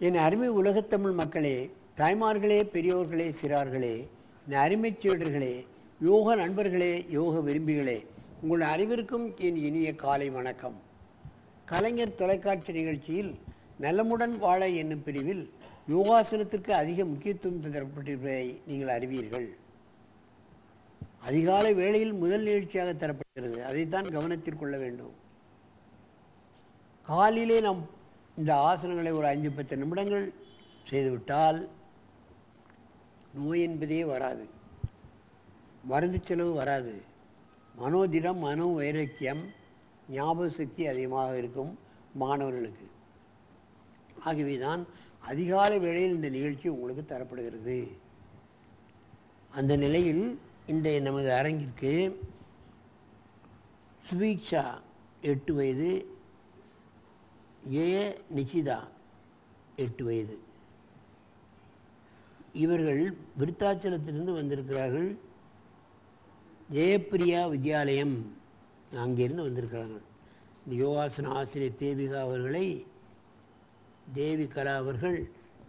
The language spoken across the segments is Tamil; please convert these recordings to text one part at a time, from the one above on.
என் அருமை உலகத்தமிழ் மக்களே, தாய்மார்களே, பெரியோர்களே, சிறார்களே, என் அருமைச் சீடர்களே, யோக நண்பர்களே, யோக விரும்பிகளே, உங்கள் அனைவருக்கும் என் இனிய காலை வணக்கம். கலைஞர் தொலைக்காட்சி நிகழ்ச்சியில் நலமுடன் வாழ என்னும் பிரிவில் யோகாசனத்திற்கு அதிக முக்கியத்துவம் தரப்பட்டிருப்பதை நீங்கள் அறிவீர்கள். அதிகாலை வேளையில் முதல் நிகழ்ச்சியாக தரப்படுகிறது. அதைத்தான் கவனத்தில் கொள்ள வேண்டும். காலையிலே நாம் இந்த ஆசனங்களை ஒரு 5-10 நிமிடங்கள் செய்துவிட்டால் நோய் என்பதே வராது, மருந்து செலவு வராது, மனோதிடம், மனோ வைராக்கியம், ஞாபக சக்தி அதிகமாக இருக்கும் மாணவர்களுக்கு. ஆகவே தான் அதிகாலை வேளையில் இந்த நிகழ்ச்சி உங்களுக்கு தரப்படுகிறது. அந்த நிலையில் இன்றைய நமது அரங்கிற்கு சுபீக்ஷா 8 வயது, நிஷிதா 8 வயது. இவர்கள் விருத்தாச்சலத்திலிருந்து வந்திருக்கிறார்கள். ஜெயப்பிரியா வித்யாலயம் அங்கிருந்து வந்திருக்கிறார்கள். இந்த யோகாசன ஆசிரியர் தேவிகா அவர்களை, தேவி கலா அவர்கள்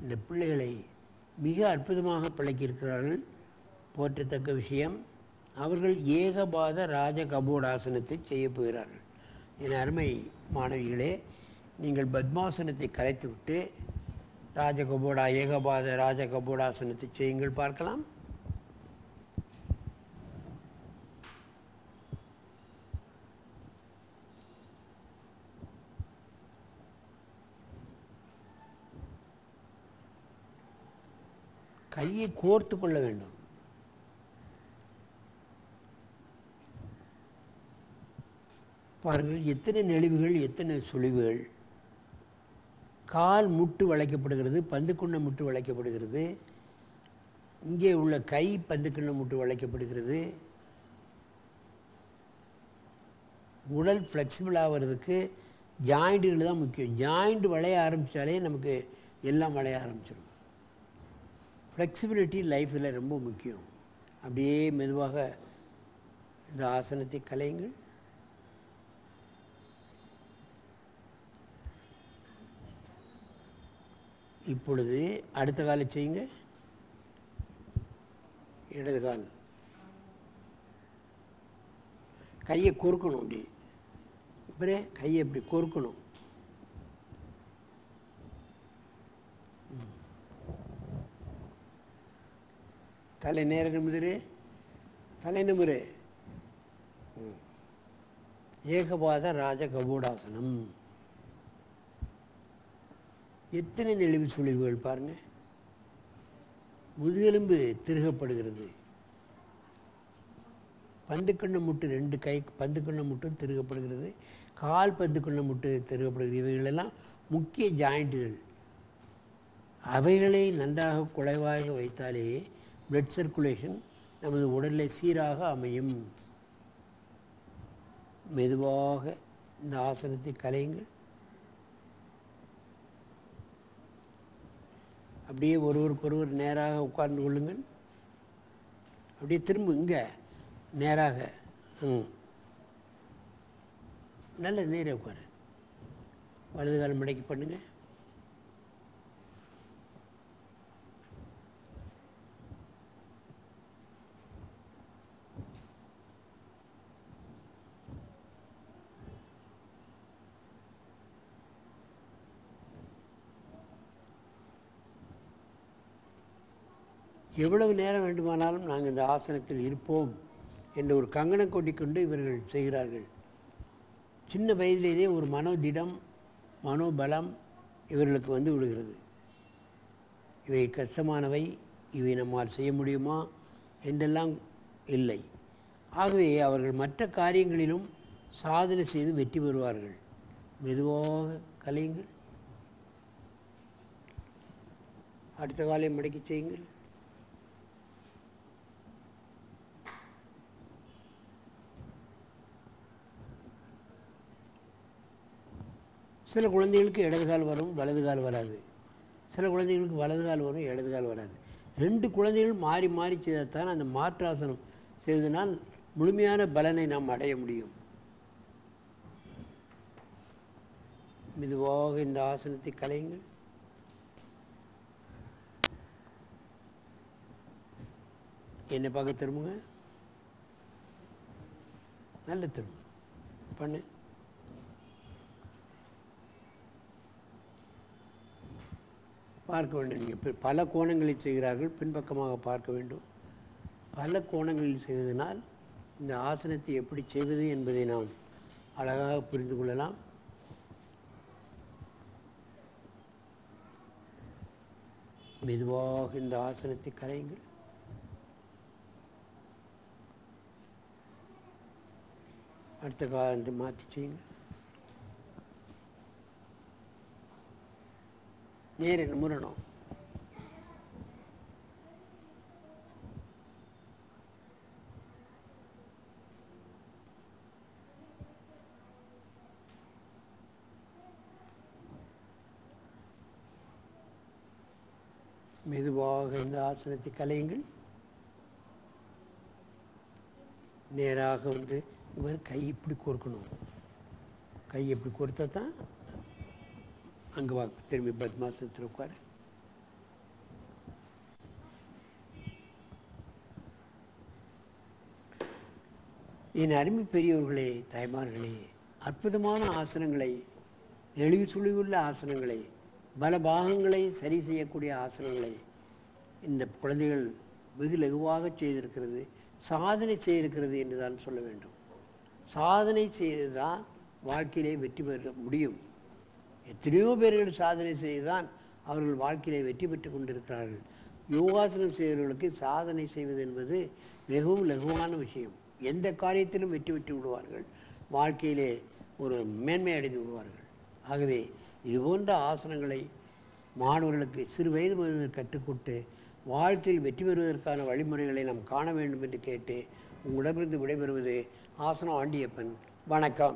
இந்த பிள்ளைகளை மிக அற்புதமாக பழக்கியிருக்கிறார்கள். போற்றத்தக்க விஷயம். அவர்கள் ஏகபாத ராஜ கபோடாசனத்தை செய்ய போகிறார்கள். என் அருமை மாணவிகளே, நீங்கள் பத்மாசனத்தை கலைத்துவிட்டு ஏகபாத ராஜ கபோடாசனத்தை செய்யுங்கள், பார்க்கலாம். கையை கோர்த்து கொள்ள வேண்டும். பாருங்கள், எத்தனை நெளிவுகள், எத்தனை சுழிவுகள். கால் முட்டு வளைக்கப்படுகிறது, பந்துக்குண்ண முட்டு வளைக்கப்படுகிறது. இங்கே உள்ள கை பந்துக்குண்ண முட்டு வளைக்கப்படுகிறது. உடல் ஃப்ளெக்சிபிள் ஆகிறதுக்கு ஜாயிண்ட்டுகள் தான் முக்கியம். ஜாயிண்ட் வளைய ஆரம்பித்தாலே நமக்கு எல்லாம் வளைய ஆரம்பிச்சிடும். ஃப்ளெக்சிபிலிட்டி லைஃப்பில் ரொம்ப முக்கியம். அப்படியே மெதுவாக இந்த ஆசனத்தை கலையுங்கள். இப்பொழுது அடுத்த காலை செய்யுங்க. இடது கால். கையை கோர்க்கணும். அப்படி அப்புறம் கையை இப்படி கோர்க்கணும். தலை நேர நிமிரு, தலை நிமிரு. ஏகபாத ராஜ கபோடாசனம். எத்தனை நெளிவு சுழிவுகள் பாருங்கள். முதுகெலும்பு திருகப்படுகிறது. பந்துக்கண்ண முட்டு, 2 கை பந்துக்கண்ண முட்டும் திருகப்படுகிறது. கால் பந்துக்கண்ண முட்டு திருகப்படுகிறது. இவைகளெல்லாம் முக்கிய ஜாயிண்ட்டுகள். அவைகளை நன்றாக குறைவாக வைத்தாலே பிளட் சர்க்குலேஷன் நமது உடலில் சீராக அமையும். மெதுவாக இந்த ஆசனத்தை கலையுங்கள். அப்படியே ஒருவருக்கொருவர் நேராக உட்கார்ந்து கொள்ளுங்கள். அப்படியே திரும்ப இங்கே நேராக. நல்ல நேராக உட்காரு. வலது கால் மடக்கி பண்ணுங்க. எவ்வளவு நேரம் வேண்டுமானாலும் நாங்கள் இந்த ஆசனத்தில் இருப்போம் என்ற ஒரு கங்கணம் கொண்டு இவர்கள் செய்கிறார்கள். சின்ன வயதிலேயே ஒரு மனோதிடம், மனோபலம் இவர்களுக்கு வந்து விடுகிறது. இவை கஷ்டமானவை, இவை நம்மால் செய்ய முடியுமா என்றெல்லாம் இல்லை. ஆகவே அவர்கள் மற்ற காரியங்களிலும் சாதனை செய்து வெற்றி பெறுவார்கள். மெதுவாக கலையுங்கள். அடுத்த காலை மடக்கி செய்யுங்கள். சில குழந்தைகளுக்கு இடது கால் வரும், வலது கால் வராது. சில குழந்தைகளுக்கு வலது கால் வரும், இடது கால் வராது. 2 குழந்தைகள் மாறி மாறி செய்தால்தான் அந்த மாற்றாசனம் செய்தனால் முழுமையான பலனை நாம் அடைய முடியும். மெதுவாக இந்த ஆசனத்தை கலையுங்கள். என்னை பார்க்க திரும்புங்க. நல்ல திரும்ப பண்ணு. பார்க்க வேண்டும். நீங்கள் பல கோணங்களில் செய்கிறார்கள், பின்பக்கமாக பார்க்க வேண்டும். பல கோணங்களில் செய்வதனால் இந்த ஆசனத்தை எப்படி செய்வது என்பதை நாம் அழகாக புரிந்து கொள்ளலாம். மெதுவாக இந்த ஆசனத்தை கலையுங்கள். அடுத்த காலத்தை மாற்றி செய்யுங்கள். நேர நிமிரணும். மெதுவாக இந்த ஆசனத்தை கலையுங்கள். நேராக வந்து இவர் கை இப்படி கோர்க்கணும். கை எப்படி கோர்த்தா தான் அங்கே வா. திரும்பி பத்மாசனத்தில் உட்காரு. என் அருமை பெரியவர்களே, தாய்மார்களே, அற்புதமான ஆசனங்களை, நெளிவு சுழிவுள்ள ஆசனங்களை, பல பாகங்களை சரி செய்யக்கூடிய ஆசனங்களை இந்த குழந்தைகள் வெகு லகுவாக செய்திருக்கிறது, சாதனை செய்திருக்கிறது என்று தான் சொல்ல வேண்டும். சாதனை செய்து தான் வாழ்க்கையிலே வெற்றி பெற முடியும். எத்தனையோ பேர்கள் சாதனை செய்து தான் அவர்கள் வாழ்க்கையிலே வெற்றி பெற்று கொண்டிருக்கிறார்கள். யோகாசனம் செய்தவர்களுக்கு சாதனை செய்வது என்பது மிகவும் லகுவான விஷயம். எந்த காரியத்திலும் வெற்றி பெற்று விடுவார்கள், வாழ்க்கையிலே ஒரு மேன்மை அடைந்து விடுவார்கள். ஆகவே இதுபோன்ற ஆசனங்களை மாணவர்களுக்கு சிறு வயது முதல் கற்றுக்கொண்டு வாழ்க்கையில் வெற்றி பெறுவதற்கான வழிமுறைகளை நாம் காண வேண்டும் என்று கேட்டு உங்களிடமிருந்து விடைபெறுவது ஆசனம் ஆண்டியப்பன். வணக்கம்.